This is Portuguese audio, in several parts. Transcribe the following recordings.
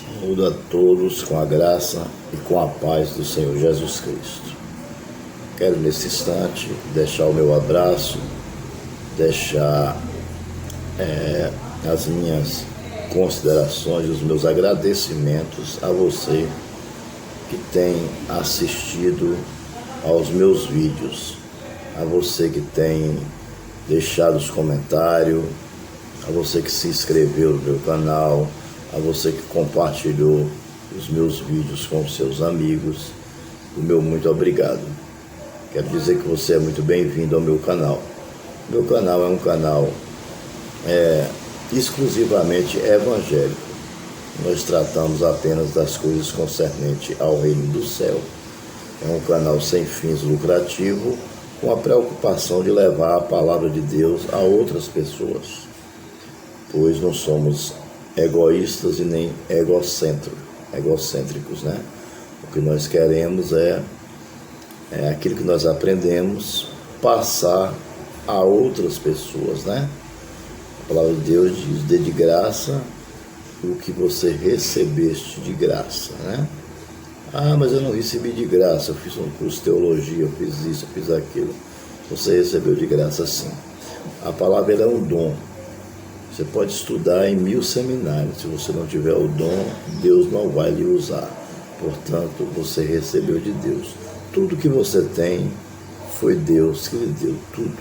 Saúdo a todos com a graça e com a paz do Senhor Jesus Cristo. Quero nesse instante deixar o meu abraço, deixar as minhas considerações, os meus agradecimentos a você que tem assistido aos meus vídeos, a você que tem deixado os comentários, a você que se inscreveu no meu canal, a você que compartilhou os meus vídeos com os seus amigos, o meu muito obrigado. Quero dizer que você é muito bem-vindo ao meu canal. Meu canal é um canal exclusivamente evangélico. Nós tratamos apenas das coisas concernentes ao reino do céu. É um canal sem fins lucrativos, com a preocupação de levar a palavra de Deus a outras pessoas, pois não somos egoístas e nem egocêntricos, né? O que nós queremos é aquilo que nós aprendemos passar a outras pessoas, né? A palavra de Deus diz: dê de graça o que você recebeste de graça, né? Ah, mas eu não recebi de graça, eu fiz um curso de teologia, eu fiz isso, eu fiz aquilo. Você recebeu de graça sim. A palavra é um dom. Você pode estudar em 1000 seminários, se você não tiver o dom, Deus não vai lhe usar. Portanto, você recebeu de Deus. Tudo que você tem foi Deus que lhe deu, tudo.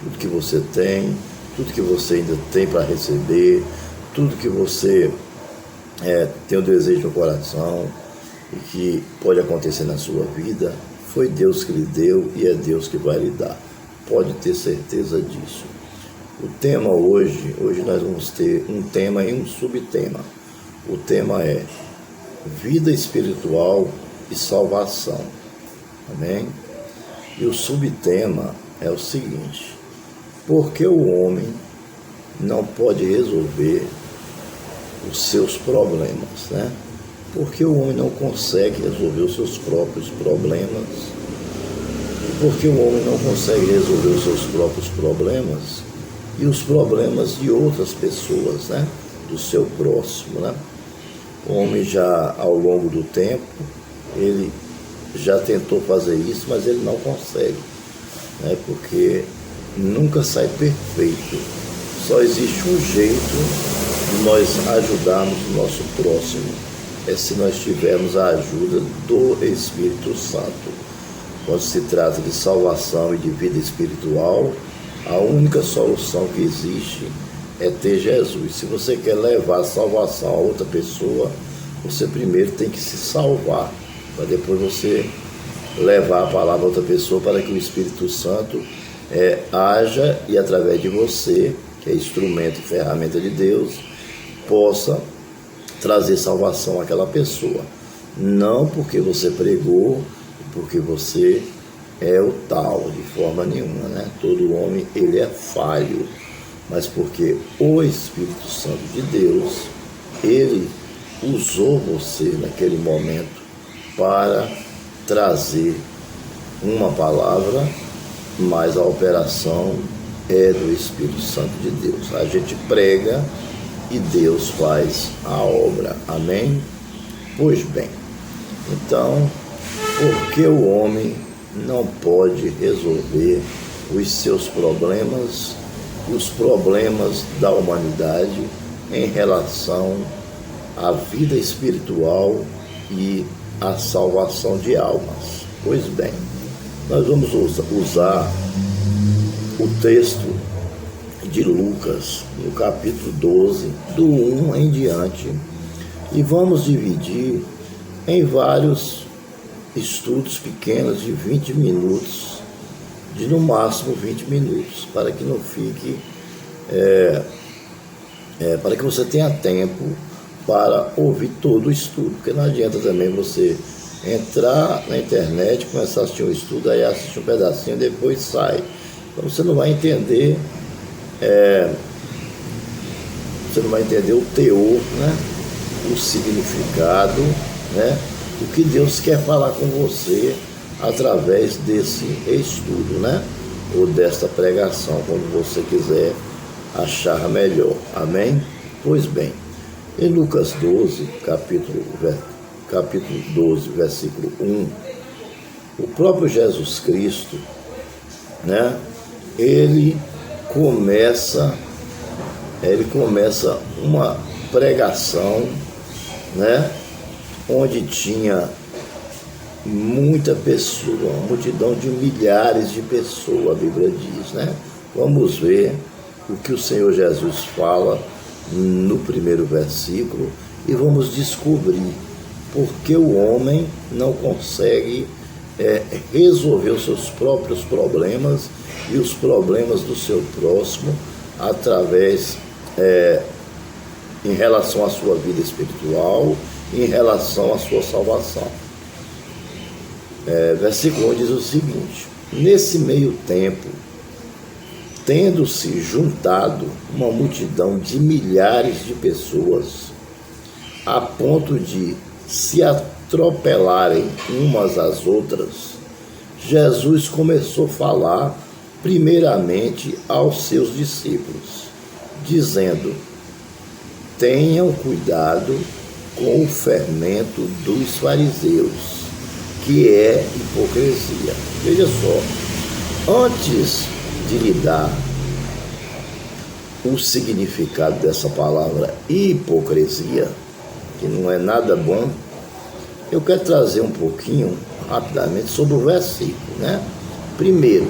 Tudo que você tem, tudo que você ainda tem para receber, tudo que você tem o desejo no coração e que pode acontecer na sua vida, foi Deus que lhe deu e é Deus que vai lhe dar. Pode ter certeza disso. O tema hoje nós vamos ter um tema e um subtema. O tema é vida espiritual e salvação. Amém? E o subtema é o seguinte: por que o homem não pode resolver os seus problemas, né? Por que o homem não consegue resolver os seus próprios problemas? E por que o homem não consegue resolver os seus próprios problemas e os problemas de outras pessoas, né? Do seu próximo, né? O homem já, ao longo do tempo, ele já tentou fazer isso, mas ele não consegue, né? Porque nunca sai perfeito. Só existe um jeito de nós ajudarmos o nosso próximo, é se nós tivermos a ajuda do Espírito Santo. Quando se trata de salvação e de vida espiritual, a única solução que existe é ter Jesus. Se você quer levar a salvação a outra pessoa, você primeiro tem que se salvar, para depois você levar a palavra a outra pessoa, para que o Espírito Santo haja e através de você, que é instrumento e ferramenta de Deus, possa trazer salvação àquela pessoa. Não porque você pregou, porque você é o tal, de forma nenhuma, né? Todo homem, ele é falho, mas porque o Espírito Santo de Deus, ele usou você naquele momento para trazer uma palavra, mas a operação é do Espírito Santo de Deus. A gente prega e Deus faz a obra. Amém? Pois bem, então, por que o homem não pode resolver os seus problemas e os problemas da humanidade em relação à vida espiritual e à salvação de almas? Pois bem, nós vamos usar o texto de Lucas, no capítulo 12, do 1 em diante, e vamos dividir em vários estudos pequenos de 20 minutos, de no máximo 20 minutos, para que não fique, para que você tenha tempo para ouvir todo o estudo, porque não adianta também você entrar na internet, começar a assistir um estudo, aí assistir um pedacinho, depois sai. Então você não vai entender, o teor, né? O significado, né? O que Deus quer falar com você através desse estudo, né? Ou desta pregação, como você quiser achar melhor. Amém? Pois bem, Em Lucas 12, capítulo 12, versículo 1, o próprio Jesus Cristo, né, ele começa uma pregação, né, onde tinha muita pessoa, uma multidão de milhares de pessoas, a Bíblia diz, né? Vamos ver o que o Senhor Jesus fala no primeiro versículo e vamos descobrir por que o homem não consegue resolver os seus próprios problemas e os problemas do seu próximo através, em relação à sua vida espiritual, em relação à sua salvação. Versículo 1 diz o seguinte: nesse meio tempo, tendo-se juntado uma multidão de milhares de pessoas, a ponto de se atropelarem umas às outras, Jesus começou a falar primeiramente aos seus discípulos, dizendo: tenham cuidado com o fermento dos fariseus, que é hipocrisia. Veja só, antes de lhe dar o significado dessa palavra hipocrisia, que não é nada bom, eu quero trazer um pouquinho, rapidamente, sobre o versículo, né? Primeiro,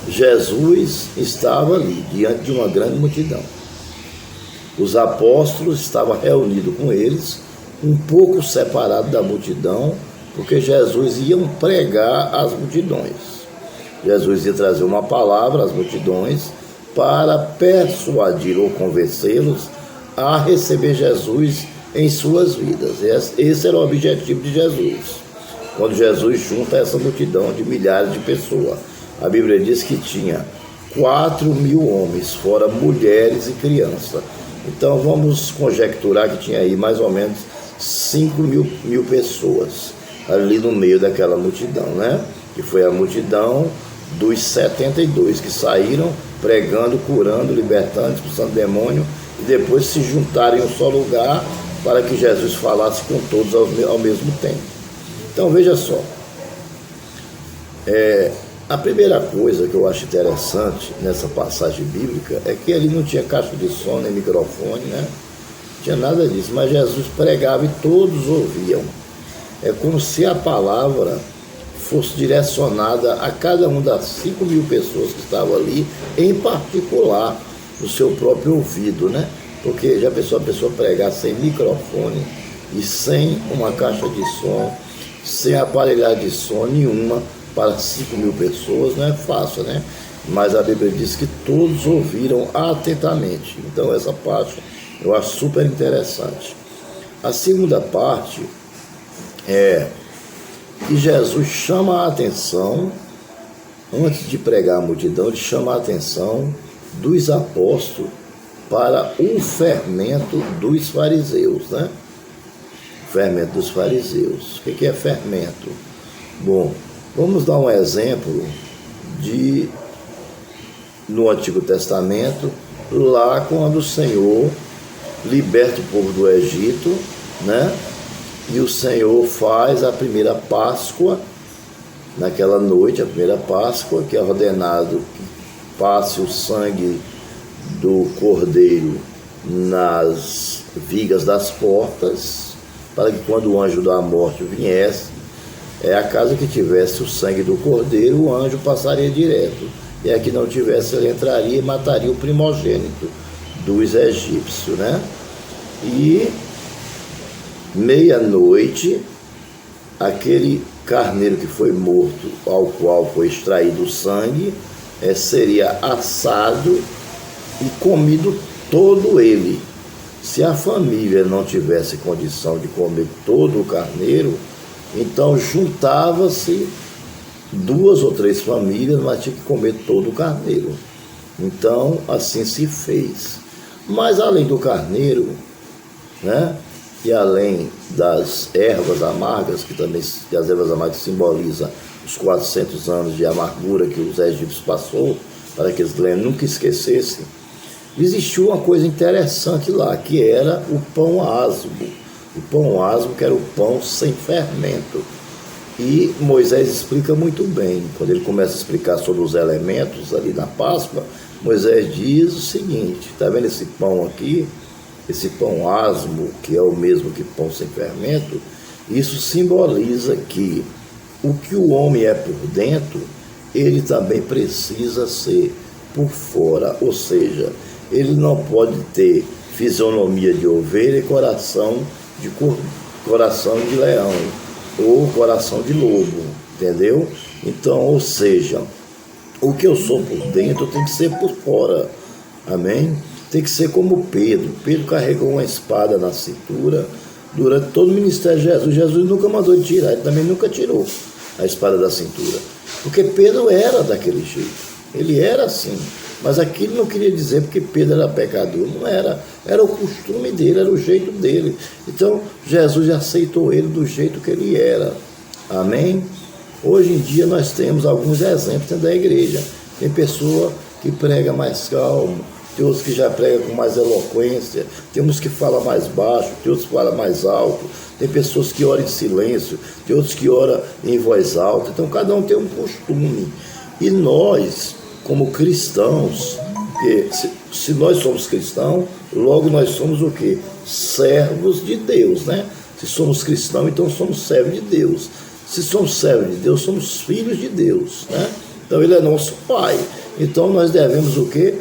Jesus estava ali, diante de uma grande multidão. Os apóstolos estavam reunidos com eles, um pouco separados da multidão, porque Jesus ia pregar às multidões. Jesus ia trazer uma palavra às multidões para persuadir ou convencê-los a receber Jesus em suas vidas. Esse era o objetivo de Jesus. Quando Jesus junta essa multidão de milhares de pessoas, a Bíblia diz que tinha 4.000 homens, fora mulheres e crianças. Então vamos conjecturar que tinha aí mais ou menos 5.000 pessoas ali no meio daquela multidão, né? Que foi a multidão dos 72 que saíram pregando, curando, libertando, expulsando demônio, e depois se juntaram em um só lugar para que Jesus falasse com todos ao mesmo tempo. Então veja só, a primeira coisa que eu acho interessante nessa passagem bíblica é que ali não tinha caixa de som nem microfone, né? Não tinha nada disso, mas Jesus pregava e todos ouviam. É como se a palavra fosse direcionada a cada uma das 5.000 pessoas que estavam ali, em particular, no seu próprio ouvido, né? Porque já pensou a pessoa pregar sem microfone e sem uma caixa de som, sem aparelhagem de som nenhuma para 5.000 pessoas, não é fácil, né? Mas a Bíblia diz que todos ouviram atentamente. Então essa parte eu acho super interessante. A segunda parte é que Jesus chama a atenção, antes de pregar a multidão, ele chama a atenção dos apóstolos para o fermento dos fariseus, né? O fermento dos fariseus. O que é fermento? Bom, vamos dar um exemplo no Antigo Testamento, lá quando o Senhor liberta o povo do Egito, né? E o Senhor faz a primeira Páscoa, naquela noite, a primeira Páscoa, que é ordenado que passe o sangue do cordeiro nas vigas das portas, para que quando o anjo da morte viesse, a casa que tivesse o sangue do cordeiro, o anjo passaria direto, e a que não tivesse, ele entraria e mataria o primogênito dos egípcios, né? E meia-noite, aquele carneiro que foi morto, ao qual foi extraído o sangue, seria assado e comido todo ele. Se a família não tivesse condição de comer todo o carneiro, então juntava-se 2 ou 3 famílias, mas tinha que comer todo o carneiro. Então assim se fez. Mas além do carneiro, né, e além das ervas amargas, que as ervas amargas simbolizam os 400 anos de amargura que os egípcios passou, para que eles nunca esquecessem, Existiu uma coisa interessante lá, que era o pão asmo. O pão asmo, que era o pão sem fermento. E Moisés explica muito bem, quando ele começa a explicar sobre os elementos ali na Páscoa, Moisés diz o seguinte: está vendo esse pão aqui? Esse pão asmo, que é o mesmo que pão sem fermento, isso simboliza que o que o homem é por dentro, ele também precisa ser por fora, ou seja, ele não pode ter fisionomia de ovelha e coração de leão, ou coração de lobo, entendeu? Então, ou seja, o que eu sou por dentro tem que ser por fora, amém? Tem que ser como Pedro. Pedro carregou uma espada na cintura durante todo o ministério de Jesus. Jesus nunca mandou ele tirar, ele também nunca tirou a espada da cintura, porque Pedro era daquele jeito, ele era assim. Mas aquilo não queria dizer porque Pedro era pecador, não era, era o costume dele, era o jeito dele. Então Jesus aceitou ele do jeito que ele era, amém? Hoje em dia nós temos alguns exemplos dentro da igreja. Tem pessoa que prega mais calmo, tem outros que já pregam com mais eloquência, tem uns que falam mais baixo, tem outros que falam mais alto, tem pessoas que oram em silêncio, tem outros que oram em voz alta. Então cada um tem um costume. E nós, como cristãos, porque se nós somos cristãos, logo nós somos o quê? Servos de Deus, né? Se somos cristãos, então somos servos de Deus. Se somos servos de Deus, somos filhos de Deus, né? Então ele é nosso Pai. Então nós devemos o quê?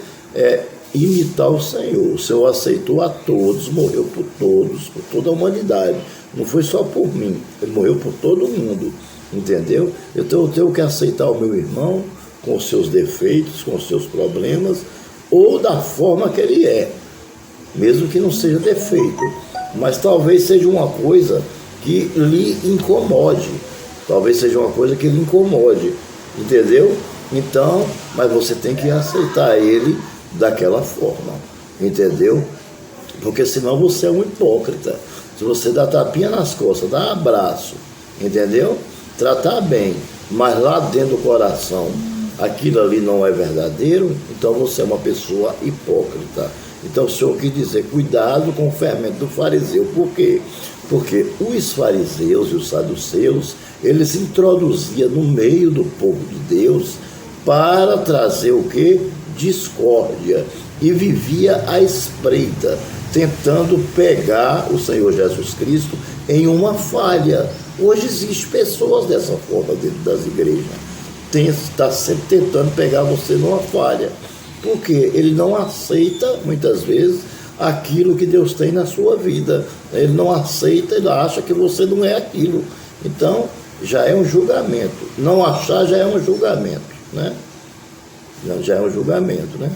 Imitar o Senhor. O Senhor aceitou a todos, morreu por todos, por toda a humanidade. Não foi só por mim, ele morreu por todo mundo, entendeu? Então eu tenho que aceitar o meu irmão com os seus defeitos, com os seus problemas, ou da forma que ele é, mesmo que não seja defeito, mas talvez seja uma coisa que lhe incomode, talvez seja uma coisa que lhe incomode, entendeu? Então, mas você tem que aceitar ele daquela forma, entendeu? Porque senão você é um hipócrita. Se você dá tapinha nas costas, dá abraço, entendeu? Tratar bem, mas lá dentro do coração aquilo ali não é verdadeiro, então você é uma pessoa hipócrita. Então o Senhor quis dizer, cuidado com o fermento do fariseu. Por quê? Porque os fariseus e os saduceus, eles introduziam no meio do povo de Deus para trazer o quê? Discórdia. E vivia à espreita, tentando pegar o Senhor Jesus Cristo em uma falha. Hoje existem pessoas dessa forma dentro das igrejas. Está sempre tentando pegar você numa falha, porque ele não aceita, muitas vezes, aquilo que Deus tem na sua vida. Ele não aceita, ele acha que você não é aquilo. Então, já é um julgamento. Não achar já é um julgamento, né? Já é um julgamento, né?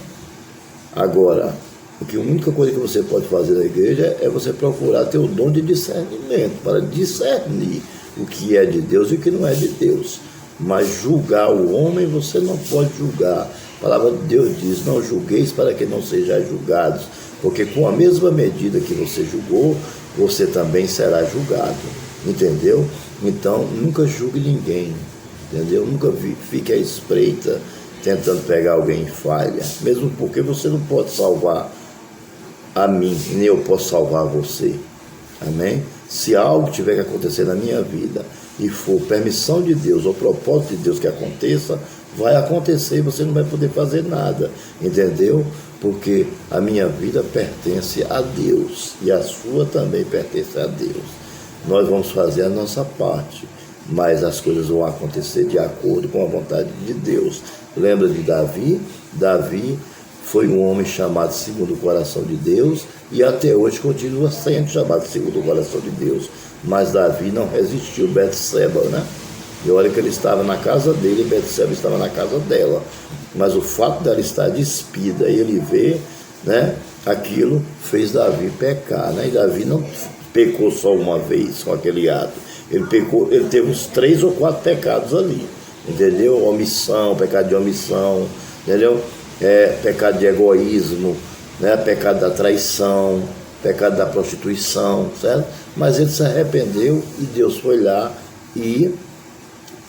Agora, a única coisa que você pode fazer na igreja é você procurar ter o dom de discernimento, para discernir o que é de Deus e o que não é de Deus. Mas julgar o homem você não pode julgar. A palavra de Deus diz, não julgueis para que não sejais julgados, porque com a mesma medida que você julgou, você também será julgado, entendeu? Então nunca julgue ninguém, entendeu? Nunca fique à espreita tentando pegar alguém em falha, mesmo porque você não pode salvar a mim, nem eu posso salvar você, amém? Se algo tiver que acontecer na minha vida e for permissão de Deus ou propósito de Deus que aconteça, vai acontecer e você não vai poder fazer nada, entendeu? Porque a minha vida pertence a Deus e a sua também pertence a Deus. Nós vamos fazer a nossa parte, mas as coisas vão acontecer de acordo com a vontade de Deus. Lembra de Davi? Davi foi um homem chamado segundo o coração de Deus e até hoje continua sendo chamado segundo o coração de Deus. Mas Davi não resistiu Betseba, né? E olha que ele estava na casa dele e Betseba estava na casa dela. Mas o fato dela estar despida e ele ver, né, aquilo fez Davi pecar, né? E Davi não pecou só uma vez com aquele ato. Ele pecou, ele teve uns 3 ou 4 pecados ali, entendeu? Omissão, pecado de omissão, entendeu? Pecado de egoísmo, né? Pecado da traição, pecado da prostituição, certo? Mas ele se arrependeu e Deus foi lá e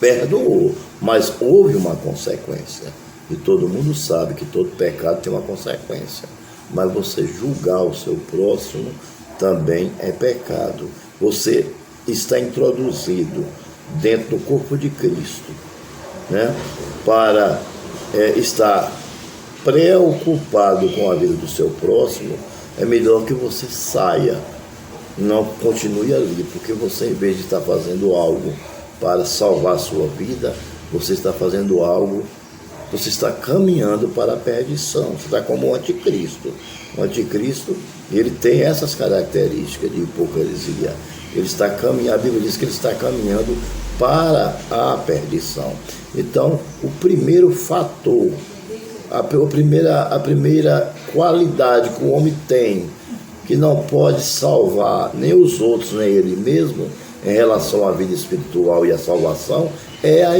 perdoou. Mas houve uma consequência. E todo mundo sabe que todo pecado tem uma consequência. mas você julgar o seu próximo também é pecado. Você está introduzido dentro do corpo de Cristo, né, para estar preocupado com a vida do seu próximo. É melhor que você saia, não continue ali, porque você, em vez de estar fazendo algo para salvar a sua vida, você está fazendo algo, você está caminhando para a perdição. Você está como o anticristo. O anticristo, ele tem essas características de hipocrisia. Ele está caminhando, a Bíblia diz que ele está caminhando para a perdição. Então, o primeiro fator, a primeira qualidade que o homem tem, que não pode salvar nem os outros, nem ele mesmo, em relação à vida espiritual e à salvação, é a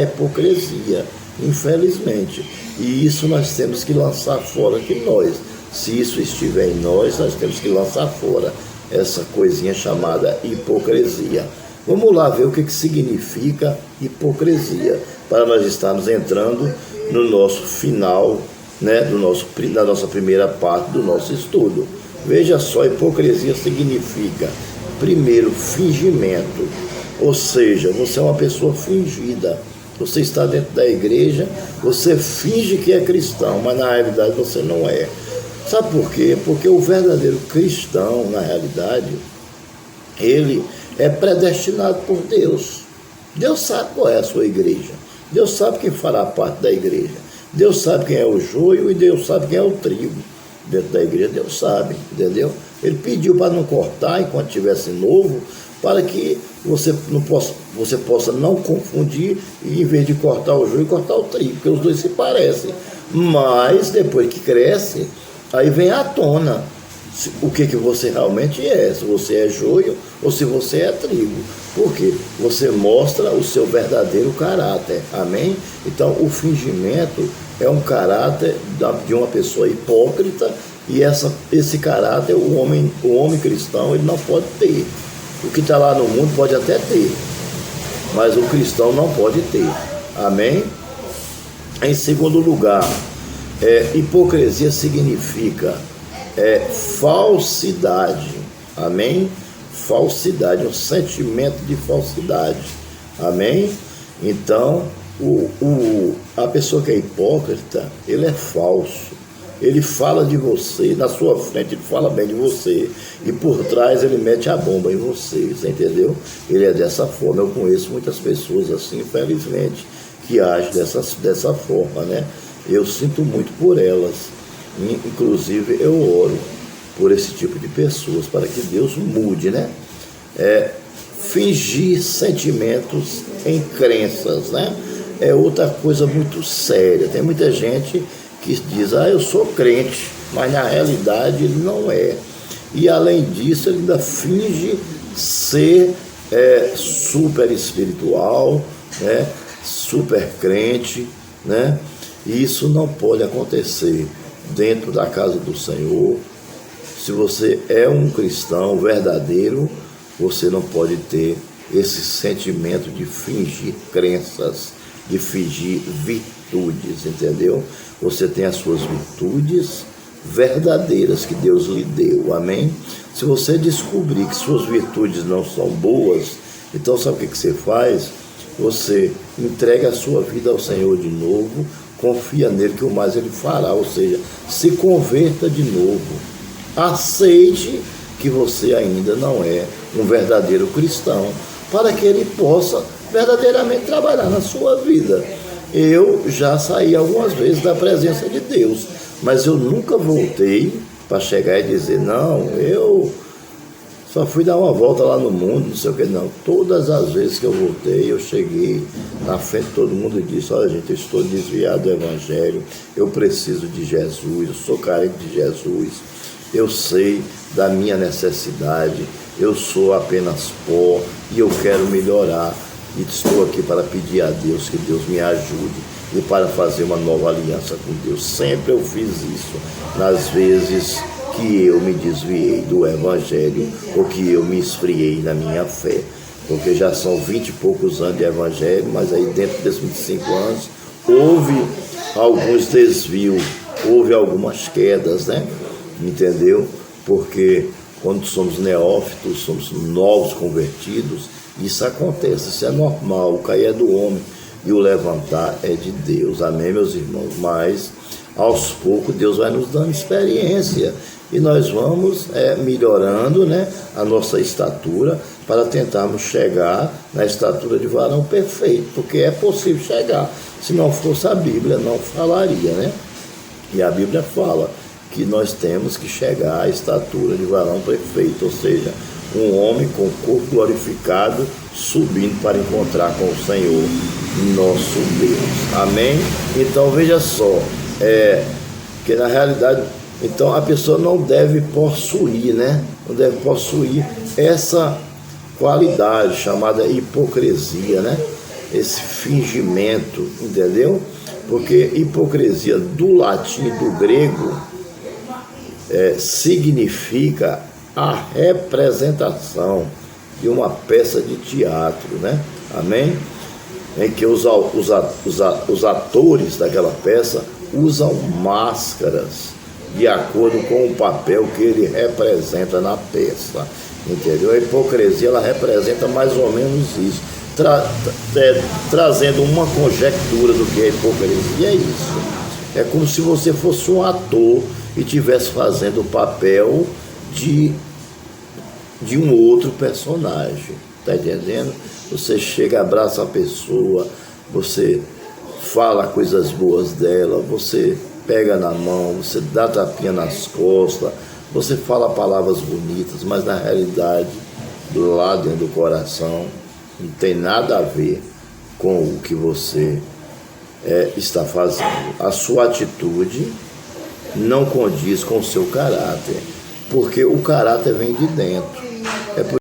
hipocrisia, infelizmente. E isso nós temos que lançar fora de nós. Se isso estiver em nós, nós temos que lançar fora essa coisinha chamada hipocrisia. Vamos lá ver o que significa hipocrisia, para nós estarmos entrando no nosso final, né, da nossa primeira parte do nosso estudo. Veja só, hipocrisia significa, primeiro, fingimento, ou seja, você é uma pessoa fingida. Você está dentro da igreja, você finge que é cristão, mas na realidade você não é. Sabe por quê? Porque o verdadeiro cristão, na realidade, ele é predestinado por Deus. Deus sabe qual é a sua igreja. Deus sabe quem fará parte da igreja. Deus sabe quem é o joio e Deus sabe quem é o trigo. Dentro da igreja, Deus sabe, entendeu? Ele pediu para não cortar enquanto estivesse novo, para que você possa não confundir e, em vez de cortar o joio, cortar o trigo, porque os dois se parecem. Mas, depois que cresce, aí vem à tona o que você realmente é, se você é joio ou se você é trigo. Por quê? Você mostra o seu verdadeiro caráter, amém? Então, o fingimento é um caráter de uma pessoa hipócrita, e esse caráter o homem cristão ele não pode ter. O que está lá no mundo pode até ter, mas o cristão não pode ter, amém? Em segundo lugar, hipocrisia significa falsidade, amém? Falsidade, um sentimento de falsidade, amém? Então, a pessoa que é hipócrita, ele é falso. Ele fala de você, na sua frente ele fala bem de você, e por trás ele mete a bomba em você, você entendeu? Ele é dessa forma. Eu conheço muitas pessoas assim, infelizmente, que agem dessa forma, né? Eu sinto muito por elas. Inclusive eu oro por esse tipo de pessoas, para que Deus mude, né? Fingir sentimentos em crenças, né? É outra coisa muito séria. Tem muita gente que diz, eu sou crente, mas na realidade ele não é. E além disso, ele ainda finge ser super espiritual, né? Super crente, né? E isso não pode acontecer dentro da casa do Senhor. Se você é um cristão verdadeiro, você não pode ter esse sentimento de fingir crenças, de fingir virtudes, entendeu? Você tem as suas virtudes verdadeiras que Deus lhe deu, amém? Se você descobrir que suas virtudes não são boas, então sabe o que você faz? Você entrega a sua vida ao Senhor de novo, confia nele que o mais ele fará, ou seja, se converta de novo. Aceite que você ainda não é um verdadeiro cristão, para que ele possa verdadeiramente trabalhar na sua vida. Eu já saí algumas vezes da presença de Deus, mas eu nunca voltei para chegar e dizer, não, eu só fui dar uma volta lá no mundo, não sei o que, não. Todas as vezes que eu voltei, eu cheguei na frente de todo mundo e disse, olha gente, eu estou desviado do Evangelho, eu preciso de Jesus, eu sou carente de Jesus, eu sei da minha necessidade, eu sou apenas pó e eu quero melhorar. E estou aqui para pedir a Deus que Deus me ajude e para fazer uma nova aliança com Deus. Sempre eu fiz isso, nas vezes que eu me desviei do Evangelho ou que eu me esfriei na minha fé. Porque já são 20 e poucos anos de Evangelho, mas aí dentro desses 25 anos houve alguns desvios, houve algumas quedas, né? entendeu? Porque quando somos neófitos, somos novos convertidos, isso acontece, isso é normal. O cair é do homem e o levantar é de Deus, amém, meus irmãos? Mas aos poucos Deus vai nos dando experiência e nós vamos melhorando, né, a nossa estatura para tentarmos chegar na estatura de varão perfeito, porque é possível chegar. Se não fosse a Bíblia, não falaria, né? E a Bíblia fala que nós temos que chegar à estatura de varão perfeito, ou seja, um homem com o corpo glorificado subindo para encontrar com o Senhor nosso Deus, amém? Então veja só, que na realidade, então a pessoa não deve possuir, né? Não deve possuir essa qualidade chamada hipocrisia, né? Esse fingimento, entendeu? Porque hipocrisia do latim e do grego significa a representação de uma peça de teatro, né? Amém? Em que os atores daquela peça usam máscaras de acordo com o papel que ele representa na peça, entendeu? A hipocrisia, ela representa mais ou menos isso, trazendo uma conjectura do que é hipocrisia. É isso, é como se você fosse um ator e estivesse fazendo o papel de um outro personagem, tá entendendo? Você chega, abraça a pessoa, você fala coisas boas dela, você pega na mão, você dá tapinha nas costas, você fala palavras bonitas, mas na realidade, lá dentro do coração, não tem nada a ver com o que você está fazendo. A sua atitude não condiz com o seu caráter, porque o caráter vem de dentro.